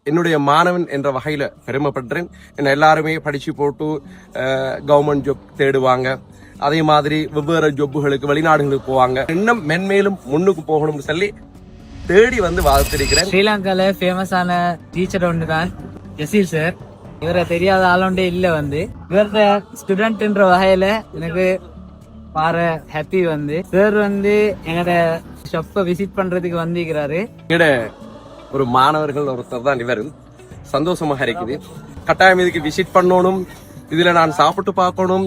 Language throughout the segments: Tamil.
என்னுடைய மாணவன் என்ற வகையில பெருமைப்படுறேன். என்ன எல்லாருமே படிச்சு போட்டு கவர்மெண்ட் ஜாப் தேடுவாங்க. அதே மாதிரி வெவ்வேறு ஜொப்புகளுக்கு வெளிநாடுகளுக்கு போவாங்க. இன்னும் மென்மேலும் முன்னுக்கு போகணும்னு சொல்லி தேடி வந்து வாழ்த்திருக்கிறேன். ஸ்ரீலங்கால ஃபேமஸான டீச்சர் ஒன்று தான் ஜசீல் சார். இவரை தெரியாத ஆளோண்டே இல்ல. இவர ஸ்டூடெண்ட்ன்ற வகையில எனக்கு பார ஹாப்பி. சார் எங்கட ஷாப்பை விசிட் பண்றதுக்கு வந்திருக்கிறாரு. எங்கட ஒரு மாணவர்கள் ஒருத்தர் தான் இவர். சந்தோஷமாக இருக்குது. கட்டாயம் இதுக்கு விசிட் பண்ணணும். இதுல நான் சாப்பிட்டு பார்க்கணும்,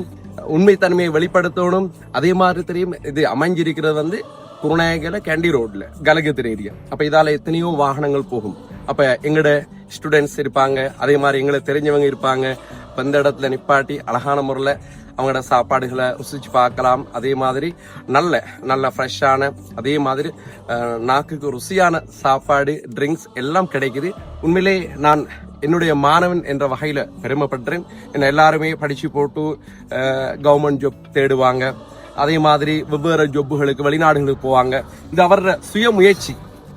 உண்மை தன்மையை வெளிப்படுத்தணும். அதே மாதிரி தெரியும் இது அமைஞ்சிருக்கிறது குருநாயகல கேண்டி ரோட்ல கலகத்திர ஏரியா. அப்ப இதால எத்தனையோ வாகனங்கள் போகும். அப்ப எங்கட ஸ்டூடெண்ட்ஸ் இருப்பாங்க, அதே மாதிரி எங்களை தெரிஞ்சவங்க இருப்பாங்க. இப்ப இந்த இடத்துல நிப்பாட்டி அழகான முறையில அவங்களோட சாப்பாடுகளை ருசிச்சு பார்க்கலாம். அதே மாதிரி நல்ல நல்ல ஃப்ரெஷ்ஷான, அதே மாதிரி நாக்குக்கு ருசியான சாப்பாடு, ட்ரிங்க்ஸ் எல்லாம் கிடைக்குது. உண்மையிலே நான் என்னுடைய மாணவன் என்ற வகையில பெருமைப்படுறேன். என்ன எல்லாருமே படிச்சு போட்டு கவர்மெண்ட் ஜாப் தேடுவாங்க. அதே மாதிரி வெவ்வேறு ஜொப்புகளுக்கு வெளிநாடுகளுக்கு போவாங்க. இது அவர சுய முயற்சி.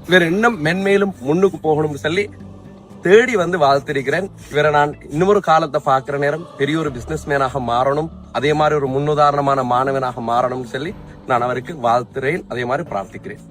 இவர் இன்னும் மென்மேலும் முன்னுக்கு போகணும்னு சொல்லி தேடி வந்து வாழ்த்திருக்கிறேன். இவரை நான் இன்னொரு காலத்தை பார்க்கிற நேரம் பெரிய ஒரு பிசினஸ் மேனாக மாறணும், அதே மாதிரி ஒரு முன்னுதாரணமான மாணவனாக மாறணும்னு சொல்லி நான் அவருக்கு வாழ்த்துறேன், அதே மாதிரி பிரார்த்திக்கிறேன்.